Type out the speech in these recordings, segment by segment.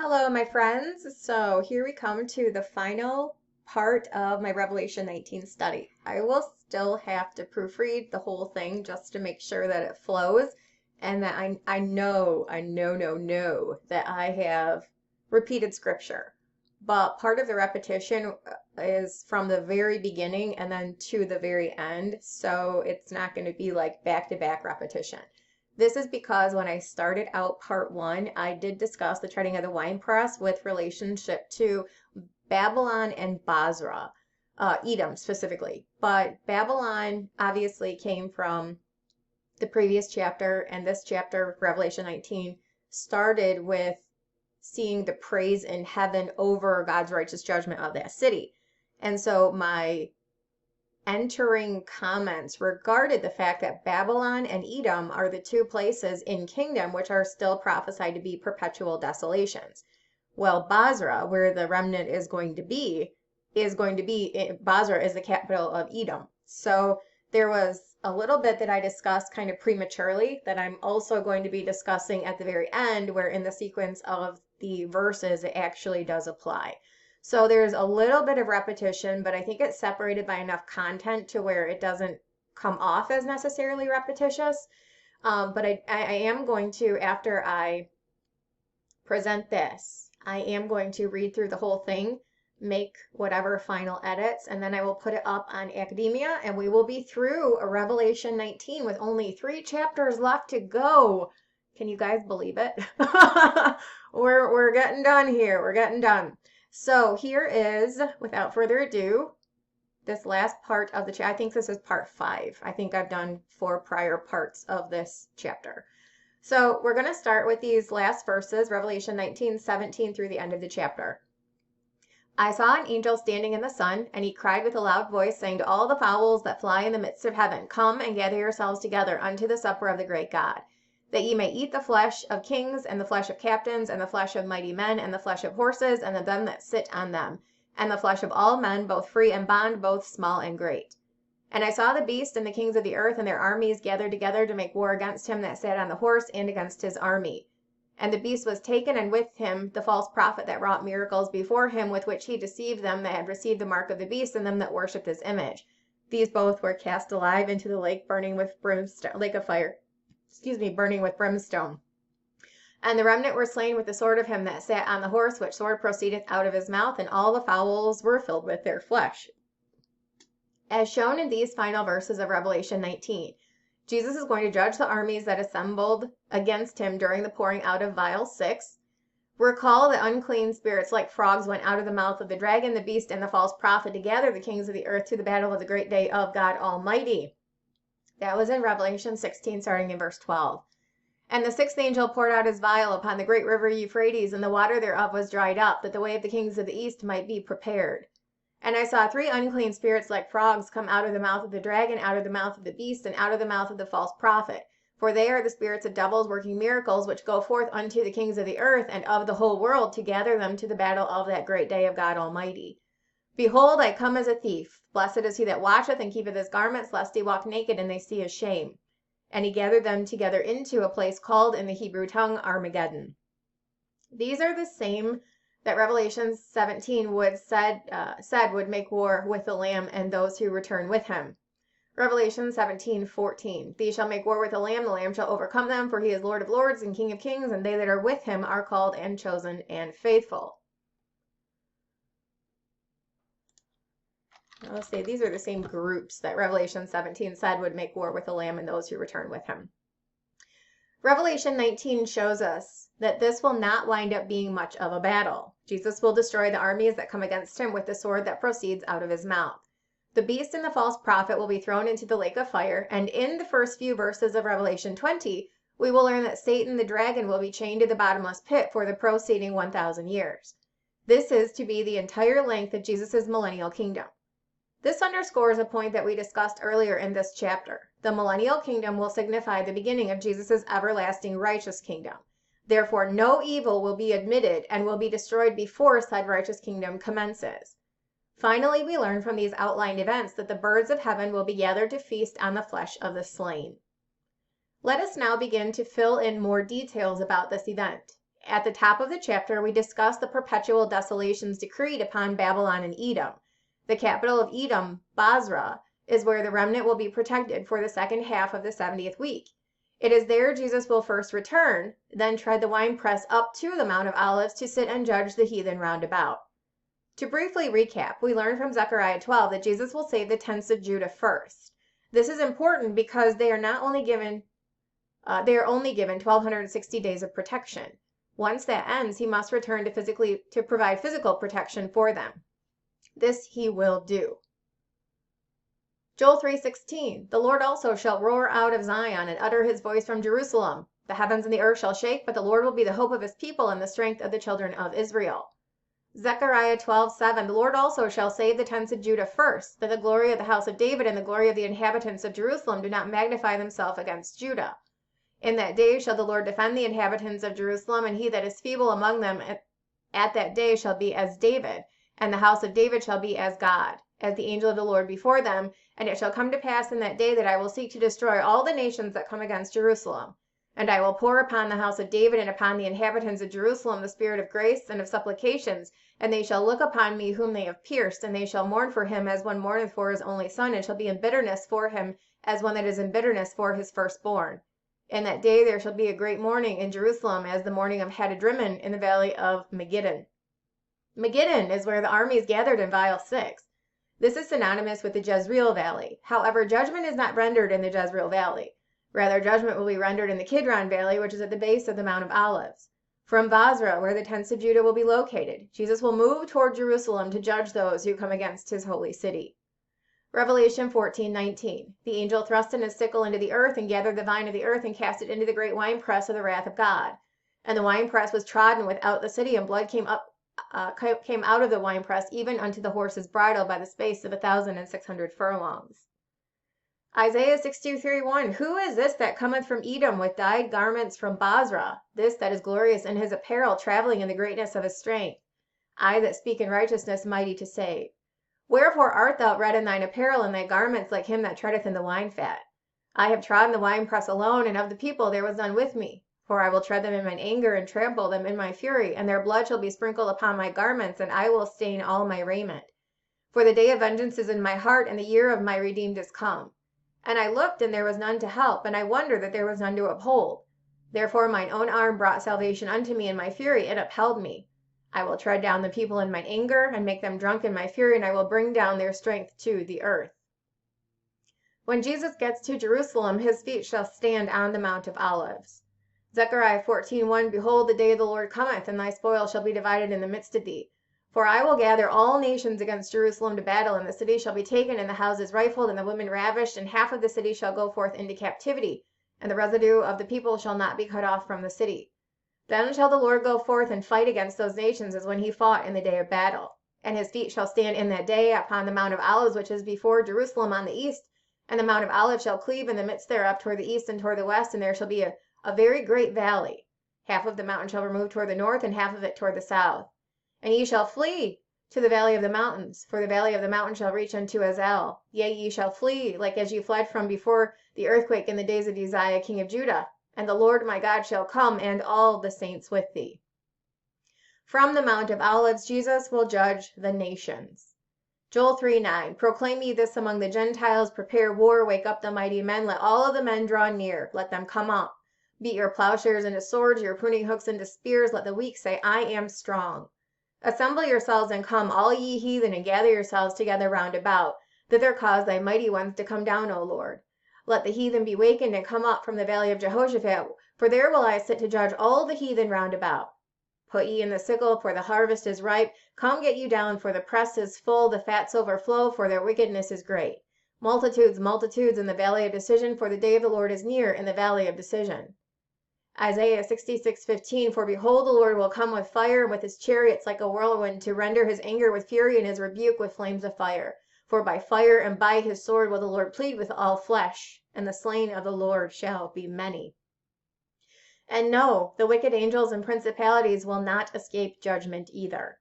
Hello, my friends. So here we come to the final part of my Revelation 19 study. I will still have to proofread the whole thing just to make sure that it flows and that I know that I have repeated scripture. But part of the repetition is from the very beginning and then to the very end. So it's not going to be like back-to-back repetition. This is because when I started out part one, I did discuss the treading of the winepress with relationship to Babylon and Basra, Edom specifically. But Babylon obviously came from the previous chapter, and this chapter, Revelation 19, started with seeing the praise in heaven over God's righteous judgment of that city. And so my entering comments regarded the fact that Babylon and Edom are the two places in kingdom which are still prophesied to be perpetual desolations. Well, Basra, where the remnant is going to be, Basra is the capital of Edom. So there was a little bit that I discussed kind of prematurely that I'm also going to be discussing at the very end, where in the sequence of the verses it actually does apply. So there's a little bit of repetition, but I think it's separated by enough content to where it doesn't come off as necessarily repetitious. But I am going to, after I present this, I am going to read through the whole thing, make whatever final edits, and then I will put it up on Academia, and we will be through a Revelation 19 with only 3 chapters left to go. Can you guys believe it? We're getting done here. We're getting done. So here is, without further ado, this last part of the chapter. I think this is part 5. I think I've done 4 prior parts of this chapter. So we're going to start with these last verses, Revelation 19:17 through the end of the chapter. I saw an angel standing in the sun, and he cried with a loud voice, saying to all the fowls that fly in the midst of heaven, Come and gather yourselves together unto the supper of the great God, that ye may eat the flesh of kings, and the flesh of captains, and the flesh of mighty men, and the flesh of horses, and of them that sit on them, and the flesh of all men, both free and bond, both small and great. And I saw the beast and the kings of the earth and their armies gathered together to make war against him that sat on the horse and against his army. And the beast was taken, and with him the false prophet that wrought miracles before him, with which he deceived them that had received the mark of the beast and them that worshipped his image. These both were cast alive into the lake burning with brimstone, lake of fire, burning with brimstone. And the remnant were slain with the sword of him that sat on the horse, which sword proceedeth out of his mouth, and all the fowls were filled with their flesh. As shown in these final verses of Revelation 19, Jesus is going to judge the armies that assembled against him during the pouring out of vial 6. Recall that unclean spirits like frogs went out of the mouth of the dragon, the beast, and the false prophet to gather the kings of the earth to the battle of the great day of God Almighty. That was in Revelation 16, starting in verse 12. And the 6th angel poured out his vial upon the great river Euphrates, and the water thereof was dried up, that the way of the kings of the east might be prepared. And I saw 3 unclean spirits like frogs come out of the mouth of the dragon, out of the mouth of the beast, and out of the mouth of the false prophet. For they are the spirits of devils working miracles, which go forth unto the kings of the earth and of the whole world to gather them to the battle of that great day of God Almighty. Behold, I come as a thief. Blessed is he that watcheth and keepeth his garments, lest he walk naked and they see his shame. And he gathered them together into a place called in the Hebrew tongue Armageddon. These are the same that Revelation 17 said would make war with the Lamb and those who return with him. Revelation 17:14. These shall make war with the Lamb shall overcome them, for he is Lord of lords and King of kings, and they that are with him are called and chosen and faithful. Now let's say these are the same groups that Revelation 17 said would make war with the Lamb and those who return with him. Revelation 19 shows us that this will not wind up being much of a battle. Jesus will destroy the armies that come against him with the sword that proceeds out of his mouth. The beast and the false prophet will be thrown into the lake of fire, and in the first few verses of Revelation 20, we will learn that Satan the dragon will be chained to the bottomless pit for the preceding 1,000 years. This is to be the entire length of Jesus' millennial kingdom. This underscores a point that we discussed earlier in this chapter. The millennial kingdom will signify the beginning of Jesus' everlasting righteous kingdom. Therefore, no evil will be admitted and will be destroyed before said righteous kingdom commences. Finally, we learn from these outlined events that the birds of heaven will be gathered to feast on the flesh of the slain. Let us now begin to fill in more details about this event. At the top of the chapter, we discuss the perpetual desolations decreed upon Babylon and Edom. The capital of Edom, Basra, is where the remnant will be protected for the second half of the 70th week. It is there Jesus will first return, then tread the winepress up to the Mount of Olives to sit and judge the heathen round about. To briefly recap, we learn from Zechariah 12 that Jesus will save the tents of Judah first. This is important because they are only given 1,260 days of protection. Once that ends, he must return to provide physical protection for them. This he will do. Joel 3:16, the Lord also shall roar out of Zion and utter his voice from Jerusalem. The heavens and the earth shall shake, but the Lord will be the hope of his people and the strength of the children of Israel. Zechariah 12:7, the Lord also shall save the tents of Judah first, that the glory of the house of David and the glory of the inhabitants of Jerusalem do not magnify themselves against Judah. In that day shall the Lord defend the inhabitants of Jerusalem, and he that is feeble among them at that day shall be as David, and the house of David shall be as God, as the angel of the Lord before them. And it shall come to pass in that day that I will seek to destroy all the nations that come against Jerusalem. And I will pour upon the house of David and upon the inhabitants of Jerusalem the spirit of grace and of supplications, and they shall look upon me whom they have pierced, and they shall mourn for him as one mourneth for his only son, and shall be in bitterness for him as one that is in bitterness for his firstborn. In that day there shall be a great mourning in Jerusalem, as the mourning of Hadadrimmon in the valley of Megiddon. Megiddon is where the armies gathered in Vial 6. This is synonymous with the Jezreel Valley. However, judgment is not rendered in the Jezreel Valley. Rather, judgment will be rendered in the Kidron Valley, which is at the base of the Mount of Olives. From Basra, where the tents of Judah will be located, Jesus will move toward Jerusalem to judge those who come against his holy city. Revelation 14:19, the angel thrust in his sickle into the earth and gathered the vine of the earth and cast it into the great winepress of the wrath of God. And the winepress was trodden without the city, and blood came out of the winepress even unto the horse's bridle by the space of 1,600 furlongs. Isaiah 62:31, who is this that cometh from Edom with dyed garments from Basra? This that is glorious in his apparel, traveling in the greatness of his strength. I that speak in righteousness, mighty to save. Wherefore art thou red in thine apparel, and thy garments like him that treadeth in the wine fat? I have trodden the winepress alone, and of the people there was none with me. For I will tread them in mine anger, and trample them in my fury, and their blood shall be sprinkled upon my garments, and I will stain all my raiment. For the day of vengeance is in my heart, and the year of my redeemed is come. And I looked, and there was none to help, and I wondered that there was none to uphold. Therefore mine own arm brought salvation unto me, and my fury it upheld me. I will tread down the people in mine anger, and make them drunk in my fury, and I will bring down their strength to the earth. When Jesus gets to Jerusalem, his feet shall stand on the Mount of Olives. Zechariah 14:1, behold, the day of the Lord cometh, and thy spoil shall be divided in the midst of thee. For I will gather all nations against Jerusalem to battle, and the city shall be taken, and the houses rifled, and the women ravished, and half of the city shall go forth into captivity, and the residue of the people shall not be cut off from the city. Then shall the Lord go forth and fight against those nations as when he fought in the day of battle. And his feet shall stand in that day upon the Mount of Olives, which is before Jerusalem on the east, and the Mount of Olives shall cleave in the midst thereof toward the east and toward the west, and there shall be a very great valley. Half of the mountain shall remove toward the north, and half of it toward the south. And ye shall flee to the valley of the mountains, for the valley of the mountain shall reach unto Azel. Yea, ye shall flee, like as ye fled from before the earthquake in the days of Uzziah king of Judah. And the Lord my God shall come, and all the saints with thee. From the Mount of Olives, Jesus will judge the nations. Joel 3:9, proclaim ye this among the Gentiles, prepare war, wake up the mighty men, let all of the men draw near, let them come up. Beat your plowshares into swords, your pruning hooks into spears, let the weak say, I am strong. Assemble yourselves and come, all ye heathen, and gather yourselves together round about. Thither cause thy mighty ones to come down, O Lord. Let the heathen be wakened and come up from the valley of Jehoshaphat, for there will I sit to judge all the heathen round about. Put ye in the sickle, for the harvest is ripe. Come get you down, for the press is full, the fats overflow, for their wickedness is great. Multitudes, multitudes in the valley of decision, for the day of the Lord is near in the valley of decision. Isaiah 66:15, for behold, the Lord will come with fire, and with his chariots like a whirlwind, to render his anger with fury, and his rebuke with flames of fire. For by fire and by his sword will the Lord plead with all flesh, and the slain of the Lord shall be many. And no, the wicked angels and principalities will not escape judgment either.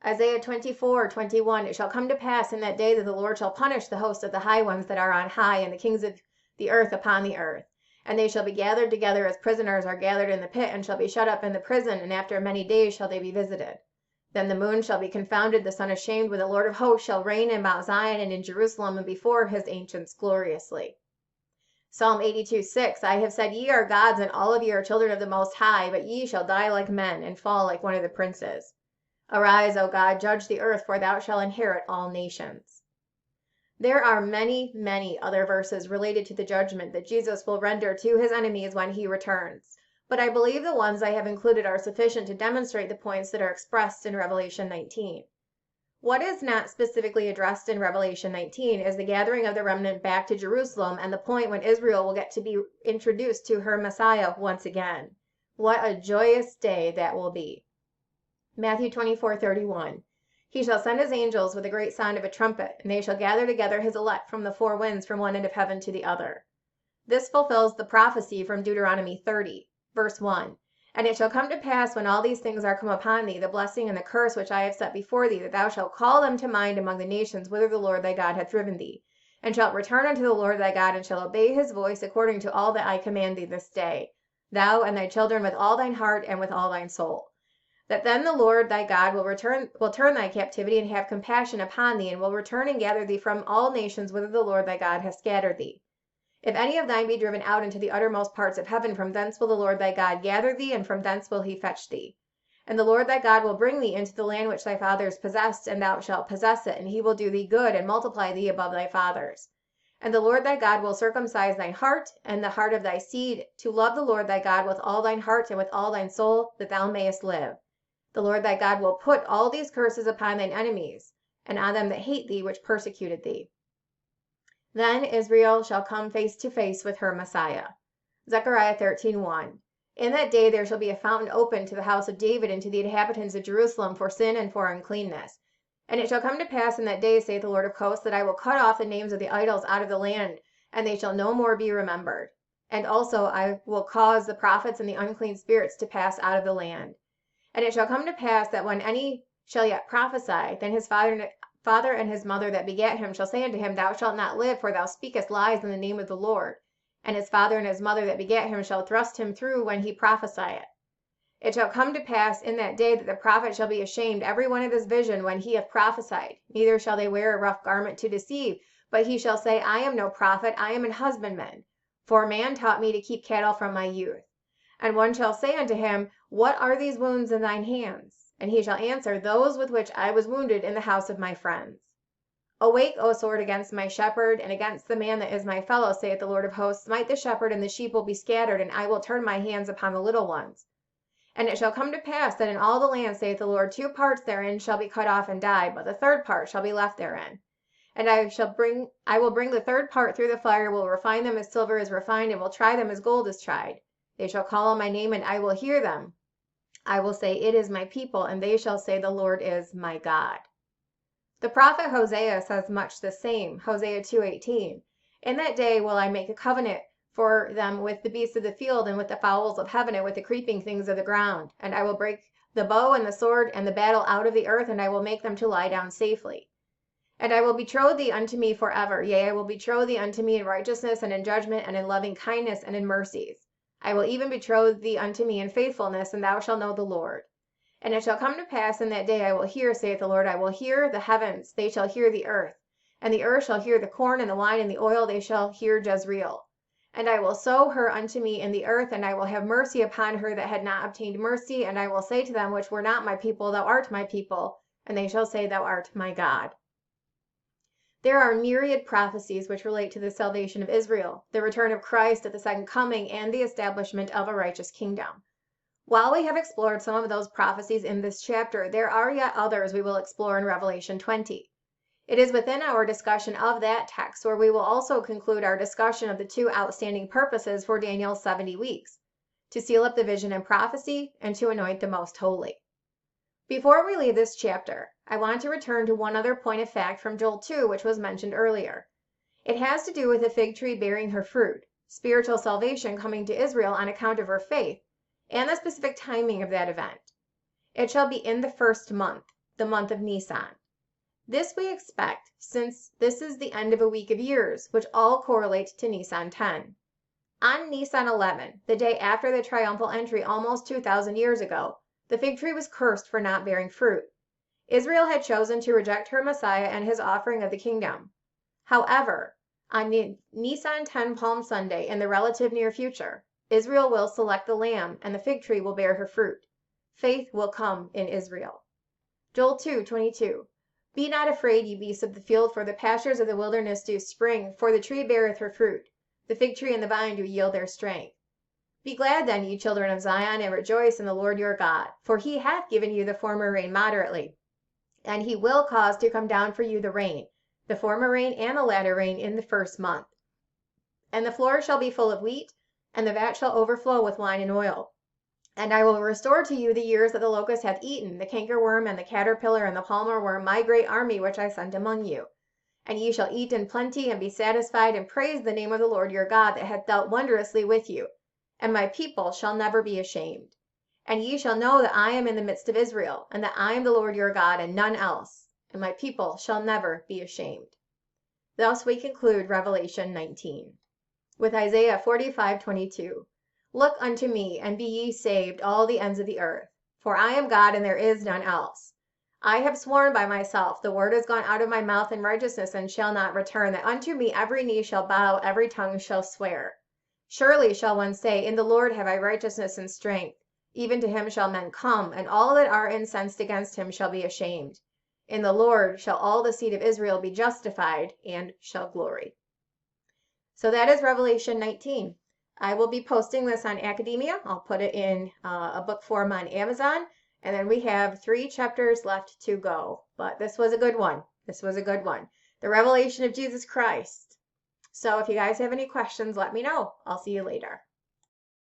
Isaiah 24:21, it shall come to pass in that day that the Lord shall punish the host of the high ones that are on high, and the kings of the earth upon the earth. And they shall be gathered together as prisoners are gathered in the pit, and shall be shut up in the prison, and after many days shall they be visited. Then the moon shall be confounded, the sun ashamed, when the Lord of hosts shall reign in Mount Zion and in Jerusalem, and before his ancients gloriously. Psalm 82:6, I have said, ye are gods, and all of ye are children of the Most High, but ye shall die like men, and fall like one of the princes. Arise, O God, judge the earth, for thou shalt inherit all nations. There are many, many other verses related to the judgment that Jesus will render to his enemies when he returns, but I believe the ones I have included are sufficient to demonstrate the points that are expressed in Revelation 19. What is not specifically addressed in Revelation 19 is the gathering of the remnant back to Jerusalem and the point when Israel will get to be introduced to her Messiah once again. What a joyous day that will be. Matthew 24:31. He shall send his angels with a great sound of a trumpet, and they shall gather together his elect from the four winds, from one end of heaven to the other. This fulfills the prophecy from Deuteronomy 30, verse 1. And it shall come to pass, when all these things are come upon thee, the blessing and the curse which I have set before thee, that thou shalt call them to mind among the nations whither the Lord thy God hath driven thee, and shalt return unto the Lord thy God, and shalt obey his voice according to all that I command thee this day, thou and thy children with all thine heart and with all thine soul. That then the Lord thy God will turn thy captivity, and have compassion upon thee, and will return and gather thee from all nations whither the Lord thy God hath scattered thee. If any of thine be driven out into the uttermost parts of heaven, from thence will the Lord thy God gather thee, and from thence will he fetch thee. And the Lord thy God will bring thee into the land which thy fathers possessed, and thou shalt possess it, and he will do thee good, and multiply thee above thy fathers. And the Lord thy God will circumcise thine heart, and the heart of thy seed, to love the Lord thy God with all thine heart and with all thine soul, that thou mayest live. The Lord thy God will put all these curses upon thine enemies, and on them that hate thee, which persecuted thee. Then Israel shall come face to face with her Messiah. Zechariah 13:1. In that day there shall be a fountain opened to the house of David and to the inhabitants of Jerusalem for sin and for uncleanness. And it shall come to pass in that day, saith the Lord of hosts, that I will cut off the names of the idols out of the land, and they shall no more be remembered. And also I will cause the prophets and the unclean spirits to pass out of the land. And it shall come to pass that when any shall yet prophesy, then his father and his mother that begat him shall say unto him, Thou shalt not live, for thou speakest lies in the name of the Lord. And his father and his mother that begat him shall thrust him through when he prophesieth. It shall come to pass in that day that the prophet shall be ashamed every one of his vision when he hath prophesied. Neither shall they wear a rough garment to deceive, but he shall say, I am no prophet, I am an husbandman. For a man taught me to keep cattle from my youth. And one shall say unto him, What are these wounds in thine hands? And he shall answer, Those with which I was wounded in the house of my friends. Awake, O sword, against my shepherd, and against the man that is my fellow, saith the Lord of hosts. Smite the shepherd, and the sheep will be scattered, and I will turn my hands upon the little ones. And it shall come to pass that in all the land, saith the Lord, 2 parts therein shall be cut off and die, but the 3rd part shall be left therein. And I will bring the 3rd part through the fire, will refine them as silver is refined, and will try them as gold is tried. They shall call on my name, and I will hear them. I will say, It is my people, and they shall say, The Lord is my God. The prophet Hosea says much the same. Hosea 2:18. In that day will I make a covenant for them with the beasts of the field, and with the fowls of heaven, and with the creeping things of the ground. And I will break the bow and the sword and the battle out of the earth, and I will make them to lie down safely. And I will betroth thee unto me forever. Yea, I will betroth thee unto me in righteousness, and in judgment, and in loving kindness, and in mercies. I will even betroth thee unto me in faithfulness, and thou shalt know the Lord. And it shall come to pass in that day I will hear, saith the Lord, I will hear the heavens, they shall hear the earth. And the earth shall hear the corn and the wine and the oil, they shall hear Jezreel. And I will sow her unto me in the earth, and I will have mercy upon her that had not obtained mercy. And I will say to them which were not my people, Thou art my people. And they shall say, Thou art my God. There are myriad prophecies which relate to the salvation of Israel, the return of Christ at the second coming, and the establishment of a righteous kingdom. While we have explored some of those prophecies in this chapter, there are yet others we will explore in Revelation 20. It is within our discussion of that text where we will also conclude our discussion of the 2 outstanding purposes for Daniel's 70 weeks, to seal up the vision and prophecy, and to anoint the most holy. Before we leave this chapter, I want to return to one other point of fact from Joel 2, which was mentioned earlier. It has to do with the fig tree bearing her fruit, spiritual salvation coming to Israel on account of her faith, and the specific timing of that event. It shall be in the 1st month, the month of Nisan. This we expect, since this is the end of a week of years, which all correlate to Nisan 10. On Nisan 11, the day after the triumphal entry almost 2,000 years ago, the fig tree was cursed for not bearing fruit. Israel had chosen to reject her Messiah and his offering of the kingdom. However, on Nisan 10 Palm Sunday in the relative near future, Israel will select the lamb and the fig tree will bear her fruit. Faith will come in Israel. Joel 2:22. Be not afraid, ye beasts of the field, for the pastures of the wilderness do spring, for the tree beareth her fruit. The fig tree and the vine do yield their strength. Be glad then, ye children of Zion, and rejoice in the Lord your God, for he hath given you the former rain moderately, and he will cause to come down for you the rain, the former rain and the latter rain in the first month. And the floor shall be full of wheat, and the vat shall overflow with wine and oil. And I will restore to you the years that the locust hath eaten, the cankerworm and the caterpillar and the palmer worm, my great army which I sent among you. And ye shall eat in plenty and be satisfied, and praise the name of the Lord your God that hath dealt wondrously with you. And my people shall never be ashamed. And ye shall know that I am in the midst of Israel, and that I am the Lord your God, and none else. And my people shall never be ashamed. Thus we conclude Revelation 19. With Isaiah 45:22. Look unto me, and be ye saved, all the ends of the earth. For I am God, and there is none else. I have sworn by myself, the word is gone out of my mouth in righteousness, and shall not return, that unto me every knee shall bow, every tongue shall swear. Surely shall one say, in the Lord have I righteousness and strength. Even to him shall men come, and all that are incensed against him shall be ashamed. In the Lord shall all the seed of Israel be justified, and shall glory. So that is Revelation 19. I will be posting this on Academia. I'll put it in a book form on Amazon. And then we have 3 chapters left to go. But this was a good one. This was a good one. The revelation of Jesus Christ. So if you guys have any questions, let me know. I'll see you later.